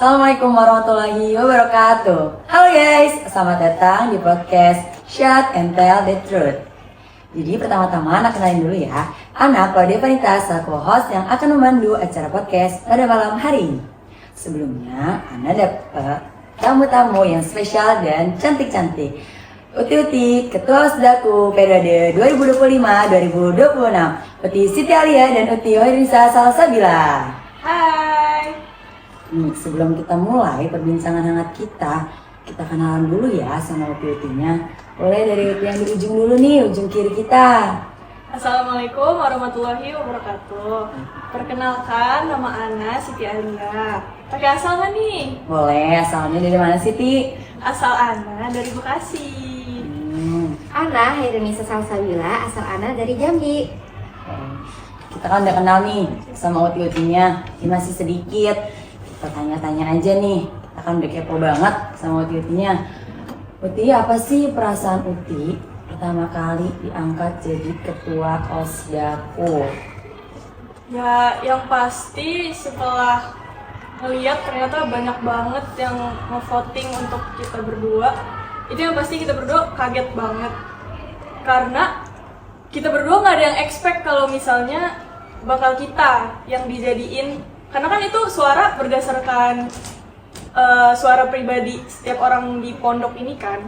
Assalamualaikum warahmatullahi wabarakatuh. Halo guys, selamat datang di podcast Shut and Tell the Truth. Jadi pertama-tama Ana kenalin dulu ya. Ana Claudia Vanita selaku host yang akan memandu acara podcast pada malam hari ini. Sebelumnya Ana dapat tamu-tamu yang spesial dan cantik-cantik. Uti-Uti, Ketua Osdaku periode 2025-2026, Uti Siti Alia dan Uti Hoirisa Salsabila. Hai. Sebelum kita mulai perbincangan hangat kita kenalan dulu ya sama Uti-Utinya. Boleh dari Uti yang di ujung dulu nih, ujung kiri kita. Assalamualaikum warahmatullahi wabarakatuh. Perkenalkan, nama Ana Siti Alia. Pakai asal nggak nih? Boleh, asalnya dari mana Siti? Asal Ana dari Bekasi. Ana Hoirisa Salsabila, asal Ana dari Jambi. Kita kan udah kenal nih sama Uti-Utinya. Ini masih sedikit. Kita tanya-tanya aja nih. Kita kan udah kepo banget sama Uti-Utinya. Uti, apa sih perasaan Uti pertama kali diangkat jadi ketua Osdaku? Ya, yang pasti setelah ngeliat ternyata banyak banget yang nge-voting untuk kita berdua. Itu yang pasti kita berdua kaget banget. Karena kita berdua nggak ada yang expect kalau misalnya bakal kita yang dijadiin. Karena kan itu suara berdasarkan suara pribadi setiap orang di pondok ini kan.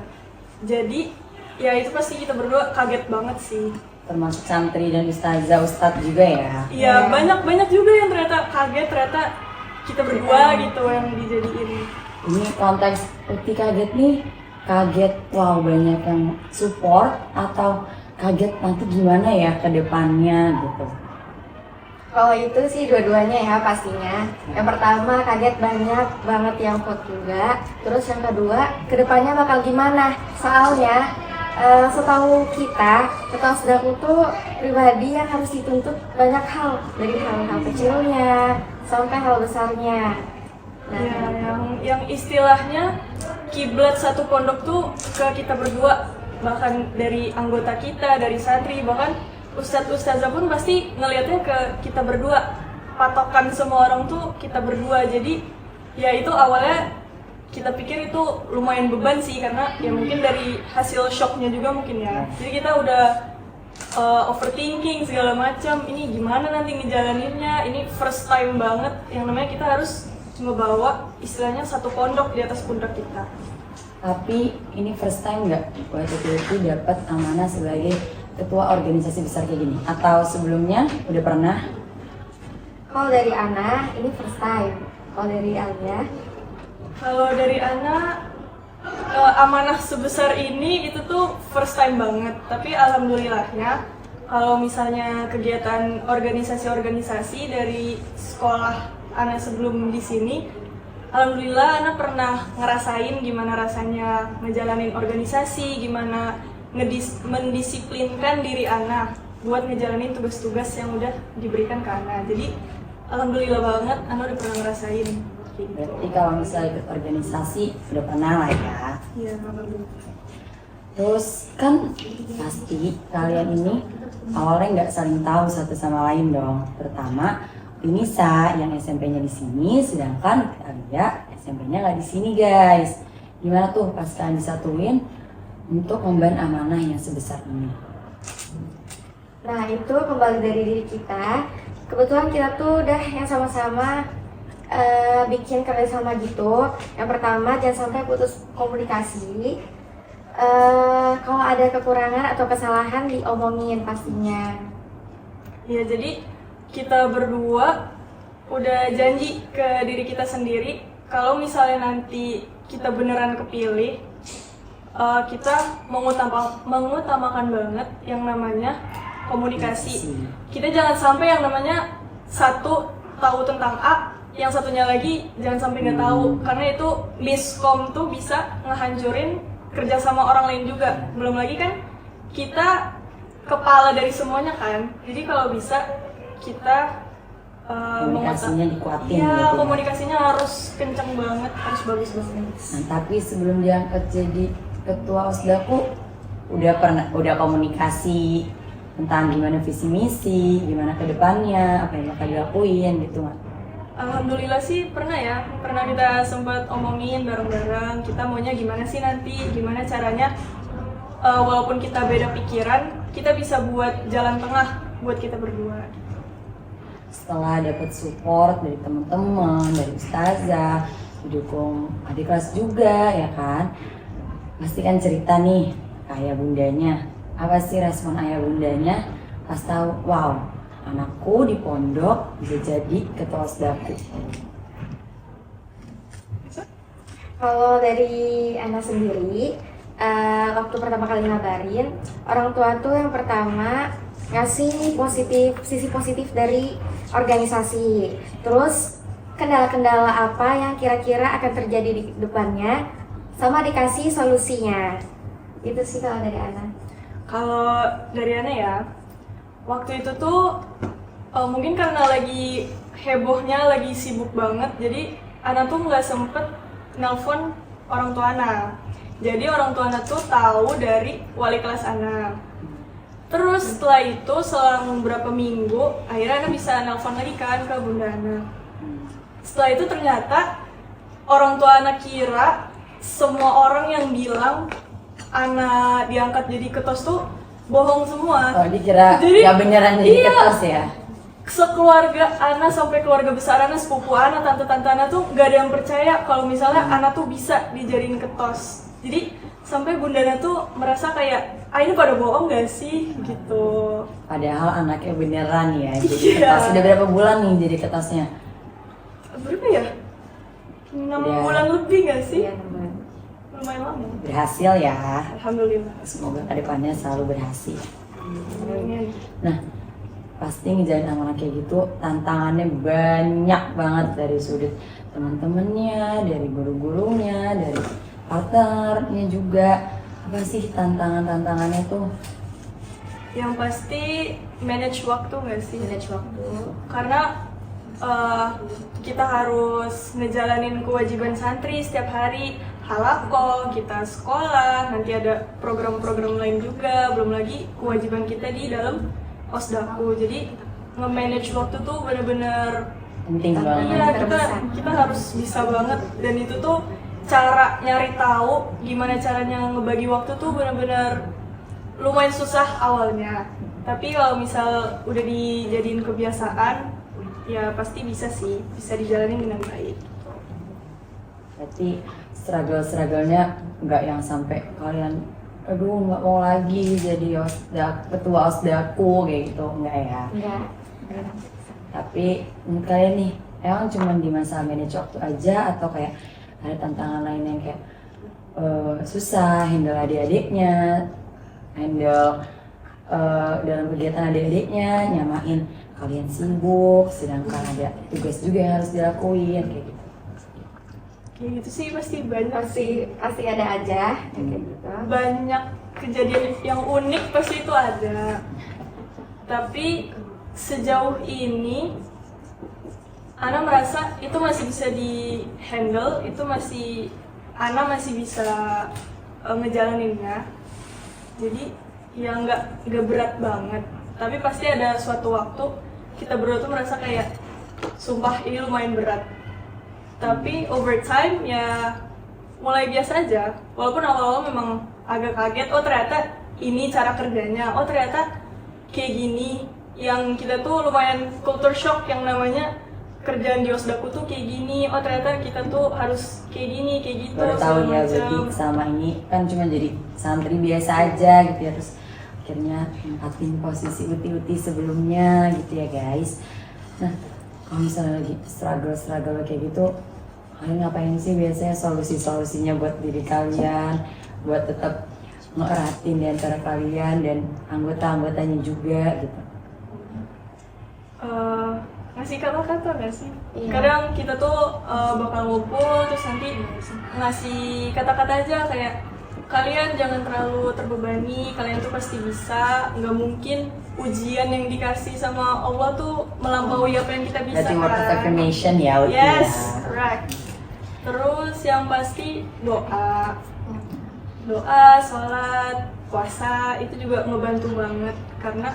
Jadi ya itu pasti kita berdua kaget banget sih. Termasuk santri dan ustadz juga ya? Iya, banyak juga yang ternyata kaget, ternyata kita berdua gitu yang dijadiin. Ini konteks Uti kaget nih, kaget wow banyak yang support atau kaget nanti gimana ya ke depannya gitu? Kalau itu sih dua-duanya ya pastinya. Yang pertama kaget banyak banget yang vote juga. Terus yang kedua, kedepannya bakal gimana? Soalnya setahu kita, ketua Osdaku tuh pribadi yang harus dituntut banyak hal, dari hal-hal kecilnya sampai hal besarnya. Nah, Ya, yang istilahnya kiblat satu pondok tuh ke kita berdua, bahkan dari anggota kita, dari santri, bahkan ustadz-ustadzah pun pasti ngelihatnya ke kita berdua. Patokan semua orang tuh kita berdua. Jadi ya itu awalnya kita pikir itu lumayan beban sih, karena ya mungkin dari hasil shocknya juga mungkin ya. Jadi kita udah overthinking segala macam. Ini gimana nanti ngejalaninnya? Ini first time banget. Yang namanya kita harus ngebawa istilahnya satu pondok di atas pundak kita. Tapi ini first time nggak buat Uti dapat amanah sebagai ketua organisasi besar kayak gini? Atau sebelumnya udah pernah? kalau dari Ana ini first time. Kalau dari Alia, Kalau dari Ana, amanah sebesar ini itu tuh first time banget. Tapi alhamdulillahnya, kalau misalnya kegiatan organisasi-organisasi dari sekolah Ana sebelum di sini, alhamdulillah Ana pernah ngerasain gimana rasanya ngejalanin organisasi, gimana mendisiplinkan diri Ana buat ngejalanin tugas-tugas yang udah diberikan ke Ana. Jadi alhamdulillah banget Ana udah pernah ngerasain. Berarti kalau misalnya ikut organisasi udah pernah lah ya. Iya, alhamdulillah. Terus kan pasti kalian ini awalnya nggak saling tahu satu sama lain dong. Terutama Nisa yang SMP-nya di sini, sedangkan Alia SMP-nya nggak di sini guys. Gimana tuh pas kalian disatuin untuk memban amanah yang sebesar ini? nah itu kembali dari diri kita. Kebetulan kita tuh udah yang sama-sama bikin kerjasama gitu. Yang pertama, jangan sampai putus komunikasi. Kalau ada kekurangan atau kesalahan diomongin pastinya. Ya, jadi kita berdua udah janji ke diri kita sendiri kalau misalnya nanti kita beneran kepilih, kita mengutamakan banget yang namanya komunikasi. Kita jangan sampai yang namanya satu tahu tentang A, yang satunya lagi jangan sampai nggak tahu, karena itu miskom tuh bisa ngehancurin kerjasama orang lain juga. Belum lagi kan kita kepala dari semuanya kan, jadi kalau bisa kita Komunikasinya dikuatin Iya, gitu ya. komunikasinya harus kencang banget, harus bagus banget. Nah, tapi sebelum diangkat jadi ketua Osdaku udah komunikasi tentang gimana visi misi, gimana ke depannya, apa yang bakal dilakuin gitu nggak? Alhamdulillah sih pernah kita sempat omongin bareng-bareng kita maunya gimana sih nanti, gimana caranya walaupun kita beda pikiran, kita bisa buat jalan tengah buat kita berdua. Setelah dapat support dari teman-teman, dari ustazah, didukung adik kelas juga ya kan, pasti kan cerita nih ke ayah bundanya. Apa sih respon ayah bundanya pas tahu, wow, anakku di pondok bisa jadi ketua OSDAQ? Kalau dari Ana sendiri, waktu pertama kali ngabarin, orang tua tuh yang pertama ngasih sisi positif dari organisasi. Terus kendala-kendala apa yang kira-kira akan terjadi di depannya, sama dikasih solusinya. Itu sih kalau dari Ana. Kalau dari Ana ya, waktu itu tuh mungkin karena lagi hebohnya, lagi sibuk banget, jadi Ana tuh nggak sempet nelpon orang tua Ana. Jadi orang tua Ana tuh tahu dari wali kelas Ana. Terus setelah itu selang beberapa minggu, akhirnya Ana bisa nelpon lagi kan ke bunda Ana. Setelah itu ternyata orang tua Ana kira semua orang yang bilang Ana diangkat jadi ketos tuh bohong semua. Oh, dikira Jadi, gak beneran jadi iya. ketos ya? Sekeluarga Ana sampai keluarga besar Ana, sepupu Ana, tante-tante Ana tuh gak ada yang percaya kalau misalnya Ana tuh bisa dijadiin ketos. Jadi sampai bunda Ana tuh merasa kayak, ini pada bohong gak sih? Gitu. Padahal anaknya beneran ya jadi Iya. ketos. Sudah berapa bulan nih jadi ketosnya? Berapa ya? 6 Udah. bulan lebih gak sih? Iya, teman. Lumayan lama. Berhasil ya. Alhamdulillah. Semoga kedepannya selalu berhasil. Amin. Nah, pasti ngejalin amanah kayak gitu tantangannya banyak banget dari sudut teman-temannya, dari guru-gurunya, dari partnernya juga. Apa sih tantangannya tuh? Yang pasti manage waktu gak sih? Manage waktu. Karena kita harus ngejalanin kewajiban santri setiap hari, halaqah, kita sekolah, nanti ada program-program lain juga, belum lagi kewajiban kita di dalam OSDAQ. Jadi nge-manage waktu tuh bener-bener Penting banget. iya, kita harus bisa banget, dan itu tuh cara nyari tahu gimana caranya ngebagi waktu tuh bener-bener lumayan susah awalnya. Tapi kalau misal udah dijadiin kebiasaan, ya pasti bisa sih, bisa dijalanin dengan baik. Berarti struggle-nya nggak yang sampai kalian aduh nggak mau lagi jadi ketua OSDAQ kayak gitu, enggak ya? Enggak. Tapi menurut kalian nih, emang cuma di masa manage waktu aja atau kayak ada tantangan lain yang kayak susah handle adik-adiknya, handle dalam kegiatan adik-adiknya, nyamain kalian sibuk, sedangkan ada tugas juga yang harus dilakuin kayak gitu. Kayak gitu sih pasti banyak Pasti ada aja kayak gitu. banyak kejadian yang unik pasti itu ada. Tapi sejauh ini Ana merasa itu masih bisa di handle, itu Ana masih bisa ngejalaninnya. Jadi ya nggak berat banget. Tapi pasti ada suatu waktu kita berdua tuh merasa kayak sumpah ini lumayan berat. Tapi over time ya mulai biasa aja. Walaupun awal-awal memang agak kaget, oh ternyata ini cara kerjanya, oh ternyata kayak gini. Yang kita tuh lumayan culture shock, yang namanya kerjaan di OSDAQ tuh kayak gini, oh ternyata kita tuh harus kayak gini, kayak gitu. Baru tahu ya, berarti sama ini kan cuma jadi santri biasa aja gitu ya, terus akhirnya nempatin posisi uti-uti sebelumnya gitu ya guys. Nah, kalau misalnya lagi struggle kayak gitu, kalian ngapain sih biasanya solusinya buat diri kalian, buat tetap ngeratin di antara kalian dan anggota-anggotanya juga gitu? Ngasih kata-kata nggak sih? Iya. Kadang kita tuh bakal ngumpul terus nanti ngasih kata-kata aja kayak kalian jangan terlalu terbebani, kalian tuh pasti bisa, nggak mungkin ujian yang dikasih sama Allah tuh melampaui apa yang kita bisa. Berarti word of affirmation ya, Uti Yes, ya. right. Terus yang pasti doa, sholat, puasa itu juga ngebantu banget, karena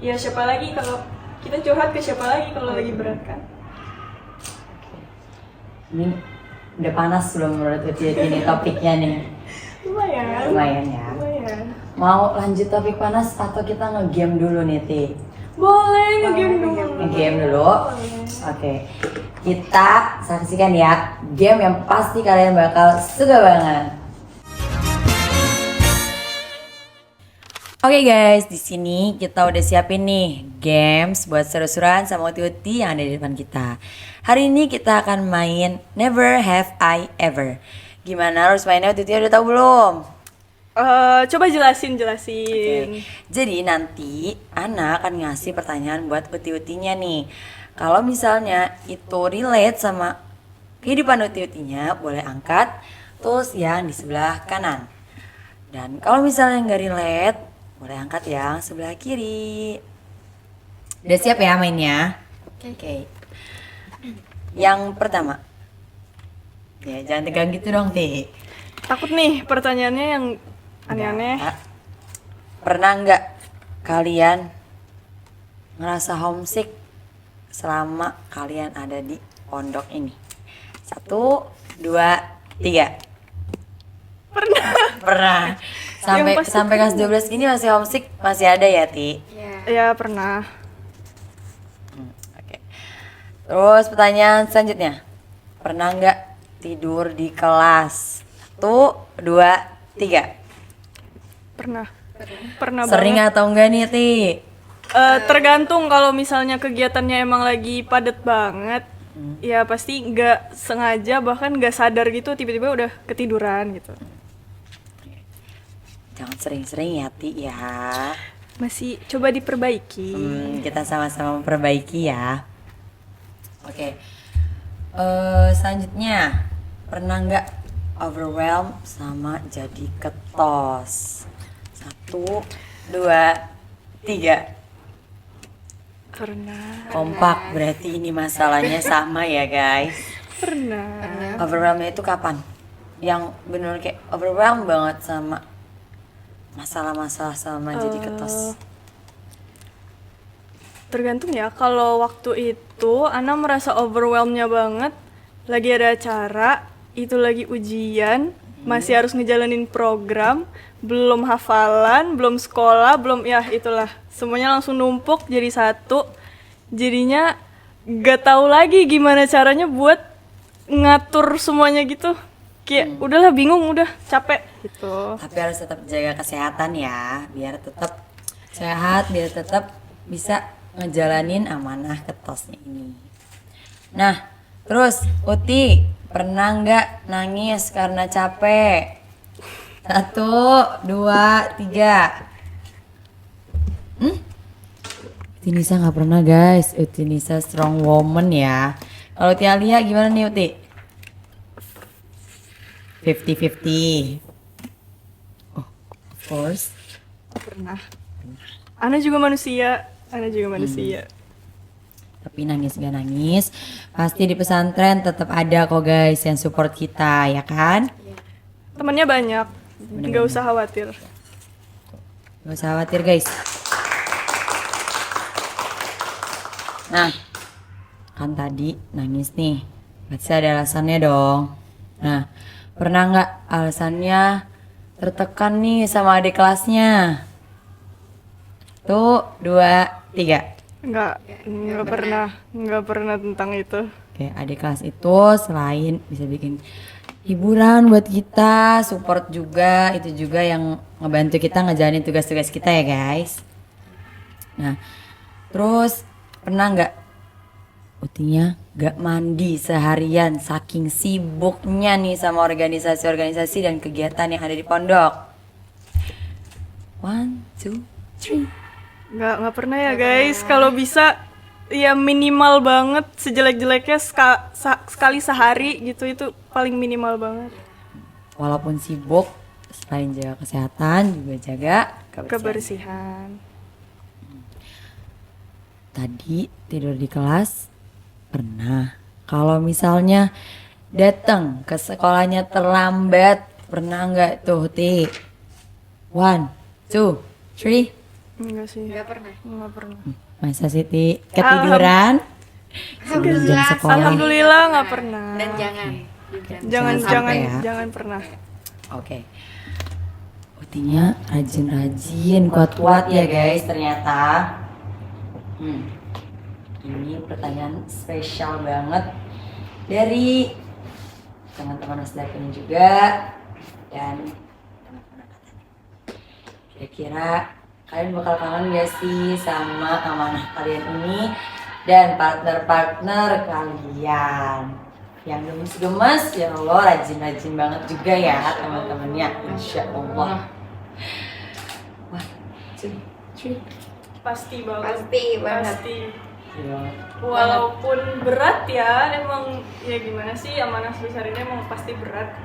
ya siapa lagi kalau kita curhat ke siapa lagi kalau lagi berat kan? Ini udah panas belum menurut Uti ini topiknya nih? Lumayan. Lumayan ya. Lumayan. Mau lanjut topik panas atau kita nge-game dulu nih Ti? Boleh nge-game dulu. Nge-game dulu. Oke. Kita saksikan ya game yang pasti kalian bakal suka banget. Oke guys, di sini kita udah siapin nih games buat seru-seruan sama Uti-Uti yang ada di depan kita. Hari ini kita akan main Never Have I Ever. Gimana harus mainnya, Uti-Uti udah tahu belum? Coba jelasin. Oke. Jadi nanti Ana akan ngasih pertanyaan buat Uti-Utinya nih. Kalau misalnya itu relate sama kehidupan Uti-Utinya, boleh angkat tools yang di sebelah kanan. Dan kalau misalnya nggak relate, boleh angkat yang sebelah kiri. Udah siap ya mainnya? Oke. Yang pertama. Ya, jangan tegang gitu dong, Ti. Takut nih pertanyaannya yang aneh-aneh. Nggak. Pernah nggak kalian ngerasa homesick selama kalian ada di pondok ini? 1, 2, 3. Pernah. Yang pasti Sampai kelas 12 gini masih homesick, masih ada ya, Ti? Ya pernah. Oke. Terus pertanyaan selanjutnya. Pernah nggak tidur di kelas? 1, 2, 3. Pernah Sering banget. atau enggak nih, Ti? Tergantung, kalau misalnya kegiatannya emang lagi padat banget, ya pasti nggak sengaja, bahkan nggak sadar gitu, tiba-tiba udah ketiduran gitu. Jangan sering-sering ya, Ti ya. Masih coba diperbaiki. Kita sama-sama memperbaiki ya. Oke. Selanjutnya, pernah nggak overwhelmed sama jadi ketos? 1, 2, 3. Pernah. Kompak, berarti ini masalahnya sama ya guys. Pernah. Overwhelmed itu kapan? Yang bener kayak overwhelmed banget sama masalah-masalah sama jadi ketos. Tergantung ya, kalau waktu itu Ana merasa overwhelmed-nya banget, lagi ada acara, itu lagi ujian, masih harus ngejalanin program, belum hafalan, belum sekolah, belum ya itulah, semuanya langsung numpuk jadi satu, jadinya gak tahu lagi gimana caranya buat ngatur semuanya gitu, kayak udahlah bingung, udah capek gitu. Tapi harus tetap jaga kesehatan ya, biar tetap sehat, biar tetap bisa ngejalanin amanah ketosnya ini. Nah, terus Uti, pernah nggak nangis karena capek? 1, 2, 3. Uti Nisa nggak pernah guys. Uti Nisa strong woman ya. Kalau Tia Lia gimana nih Uti? 50-50. Oh, of course. Pernah. Ana juga manusia. Tapi nangis gak nangis, pasti di pesantren tetap ada kok guys yang support kita, ya kan? Temannya banyak, nggak usah khawatir. Gak usah khawatir guys. Nah, kan tadi nangis nih, berarti ada alasannya dong. Nah, pernah nggak alasannya tertekan nih sama adik kelasnya? 1, 2, 3. Nggak pernah tentang itu. Oke, adik kelas itu selain bisa bikin hiburan buat kita, support juga, itu juga yang ngebantu kita ngejalanin tugas-tugas kita ya guys. Nah, terus pernah nggak Utinya nggak mandi seharian saking sibuknya nih sama organisasi-organisasi dan kegiatan yang ada di pondok? 1, 2, 3. Nggak pernah ya guys. Kalau bisa ya minimal banget, sejelek-jeleknya sekali sehari gitu, itu paling minimal banget. Walaupun sibuk, selain jaga kesehatan juga jaga Kebersihan. Tadi tidur di kelas pernah. Kalau misalnya datang ke sekolahnya terlambat, pernah nggak tuh Ti? 1, 2, 3. Enggak sih. Nggak pernah. Nggak pernah. Masa sih Ti? Ketiduran? sebelum jam sekolah. Alhamdulillah nggak pernah. Dan jangan Jangan sampai ya. jangan pernah. Oke. Utinya rajin-rajin, kuat-kuat ya guys ternyata. Ini pertanyaan spesial banget dari teman-teman Nasdaq ini juga dan teman-teman angkatan. Kira-kira kalian bakal kangen gak sih sama amanah kalian ini dan partner-partner kalian yang gemes-gemes? Ya Allah, rajin-rajin banget juga ya teman-temannya, Insya Allah. Wah, cuy. Pasti banget. Pasti banget. Pasti. Iya. Walaupun berat ya, emang ya gimana sih, amanah sebesar ini emang pasti berat.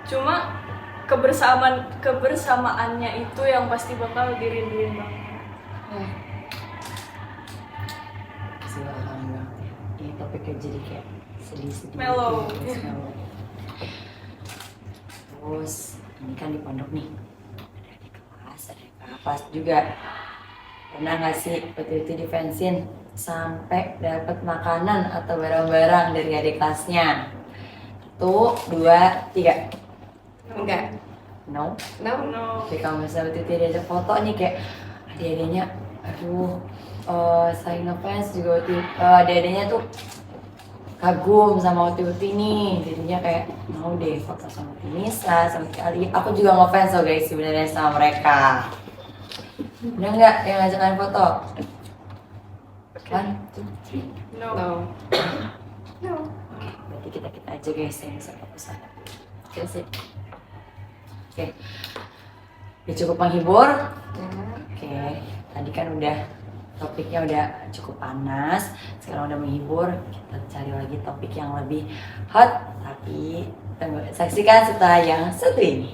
Cuma kebersamaannya itu yang pasti bakal dirinduin banget. Silakan banget ya. Ini topiknya jadi kayak sedih-sedih. Mellow. Gitu, mellow. Terus ini kan di pondok nih. Ada di kelas, ada di kelas juga. Pernah nggak sih waktu itu defensin sampai dapat makanan atau barang-barang dari adik kelasnya? 1, 2, 3. Enggak. No. No. No. Jadi kalau misalnya waktu itu diajak foto nih kayak adik-adiknya, aduh, saya ngefans juga waktu adik-adiknya tuh kagum sama Uti-Uti nih, jadinya kayak mau deh foto sama Tinisa, sama Kali. Aku juga ngefans loh guys sebenarnya sama mereka. Udah nggak yang ngajak kalian foto? Kan? No. No. Oke, berarti kita aja guys yang bisa fokus sana. Oke sih. Oke, udah cukup menghibur. Oke, tadi kan udah topiknya udah cukup panas. Sekarang udah menghibur. Kita cari lagi topik yang lebih hot. Tapi tunggu, saksikan setelah yang satu ini.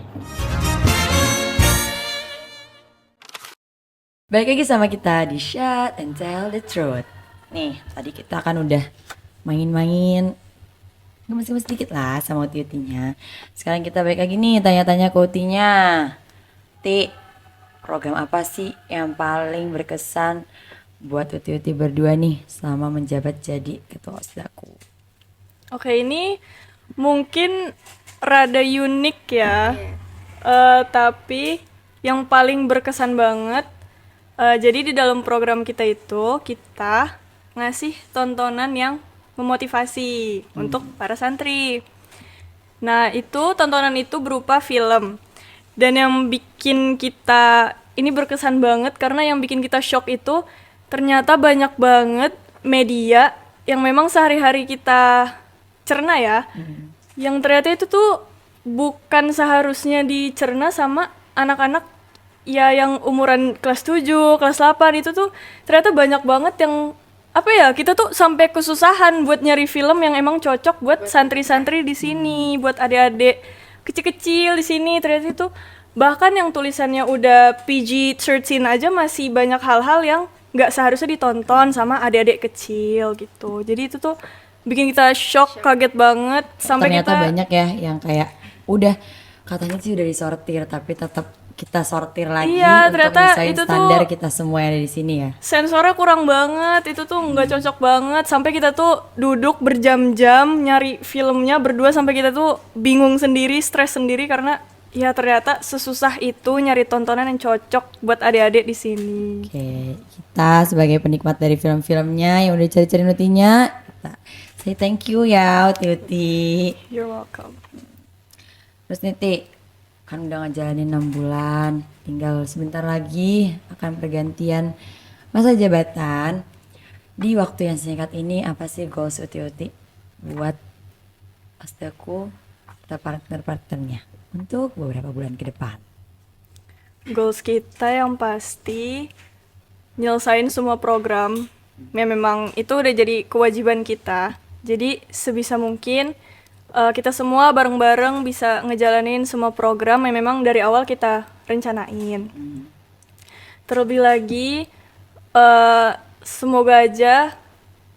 Balik lagi sama kita di Shut and Tell the Truth. Nih, tadi kita kan udah main-main gemes-gemes sedikit lah sama Uti-Utinya. Sekarang kita balik lagi nih tanya-tanya ke Utinya. Ti, program apa sih yang paling berkesan buat Uti-Uti berdua nih selama menjabat jadi ketua OSDAKU? Oke, ini mungkin rada unik ya. Tapi yang paling berkesan banget, jadi di dalam program kita itu kita ngasih tontonan yang memotivasi untuk para santri. Nah, itu tontonan itu berupa film. Dan yang bikin kita ini berkesan banget karena yang bikin kita shock itu ternyata banyak banget media yang memang sehari-hari kita cerna ya. Yang ternyata itu tuh bukan seharusnya dicerna sama anak-anak ya yang umuran kelas 7, kelas 8 itu tuh ternyata banyak banget yang apa ya, kita tuh sampai kesusahan buat nyari film yang emang cocok buat santri-santri di sini, buat adik-adik kecil-kecil di sini. Ternyata itu bahkan yang tulisannya udah PG-13 aja masih banyak hal-hal yang nggak seharusnya ditonton sama adik-adik kecil gitu. Jadi itu tuh bikin kita shock, kaget banget sampai ternyata kita banyak ya yang kayak udah katanya sih udah disortir tapi tetap kita sortir lagi Iya, untuk ternyata nyesuaiin itu tuh standar kita semua yang ada di sini ya. sensornya kurang banget, itu tuh nggak cocok banget. Sampai kita tuh duduk berjam-jam nyari filmnya berdua sampai kita tuh bingung sendiri, stres sendiri karena ya ternyata sesusah itu nyari tontonan yang cocok buat adik-adik di sini. Oke, kita sebagai penikmat dari film-filmnya yang udah cari-cari nutinya, kita say thank you ya Uti-Uti. You're welcome. Terus Niti, kan udah ngejalanin 6 bulan, tinggal sebentar lagi akan pergantian masa jabatan. Di waktu yang singkat ini, apa sih goals Uti-Uti buat OSDAKU atau partner-partnernya untuk beberapa bulan ke depan? Goals kita yang pasti nyelesain semua program yang memang itu udah jadi kewajiban kita. Jadi sebisa mungkin kita semua bareng-bareng bisa ngejalanin semua program yang memang dari awal kita rencanain. Terlebih lagi, semoga aja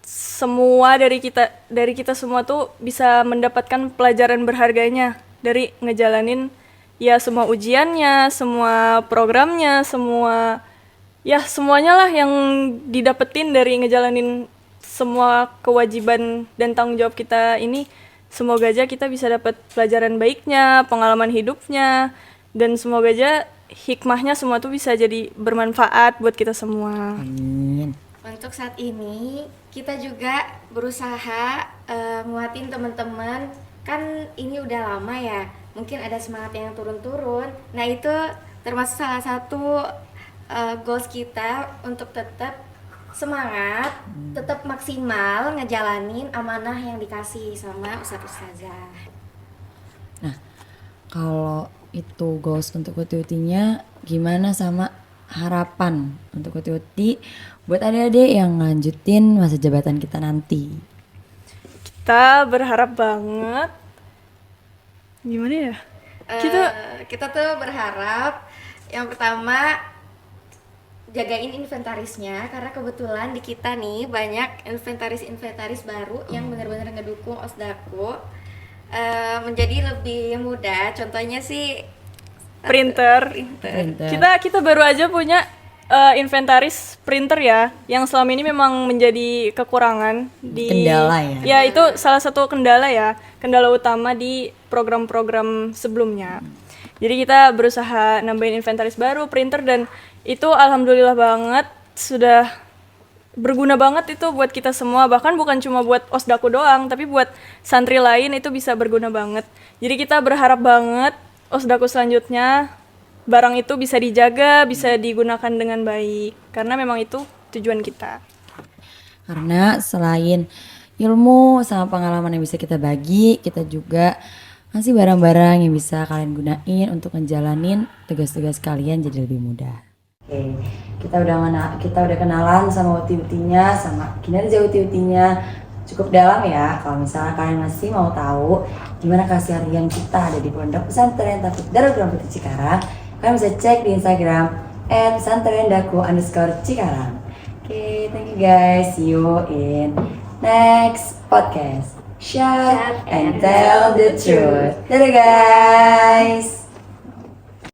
semua dari kita semua tuh bisa mendapatkan pelajaran berharganya dari ngejalanin ya semua ujiannya, semua programnya, semua ya semuanya lah yang didapetin dari ngejalanin semua kewajiban dan tanggung jawab kita ini, semoga aja kita bisa dapat pelajaran baiknya, pengalaman hidupnya, dan semoga aja hikmahnya semua tuh bisa jadi bermanfaat buat kita semua. Amin. Untuk saat ini kita juga berusaha nguatin teman-teman, kan ini udah lama ya, mungkin ada semangat yang turun-turun. Nah itu termasuk salah satu goals kita untuk tetap semangat, tetap maksimal ngejalanin amanah yang dikasih sama Ustadz Ustazah. Nah, kalau itu goals untuk Uti-Utinya, gimana sama harapan untuk Uti-Uti buat adik-adik yang lanjutin masa jabatan kita nanti? Kita berharap banget, gimana ya? Kita tuh berharap yang pertama jagain inventarisnya, karena kebetulan di kita nih banyak inventaris baru yang benar-benar ngedukung Osdaku menjadi lebih mudah. Contohnya sih Printer. Kita baru aja punya inventaris printer ya, yang selama ini memang menjadi kekurangan di Kendala ya? Ya itu salah satu kendala ya, kendala utama di program-program sebelumnya. Jadi kita berusaha nambahin inventaris baru, printer, dan itu alhamdulillah banget sudah berguna banget itu buat kita semua. Bahkan bukan cuma buat Osdaku doang, tapi buat santri lain itu bisa berguna banget. Jadi kita berharap banget Osdaku selanjutnya barang itu bisa dijaga, bisa digunakan dengan baik, karena memang itu tujuan kita. Karena selain ilmu sama pengalaman yang bisa kita bagi, kita juga ngasih barang-barang yang bisa kalian gunain untuk ngejalanin tugas-tugas kalian jadi lebih mudah. Oke, kita udah kenalan sama Uti-Utinya, sama kinerja Uti-Utinya cukup dalam ya. Kalau misalnya kalian masih mau tahu gimana keseharian kita ada di Pondok Pesantren Taufik Darul Quran Putri Cikarang, kalian bisa cek di Instagram @pesantrendaku_cikarang. Oke, thank you guys. See you in next podcast. Shout and tell the truth. Dadah guys.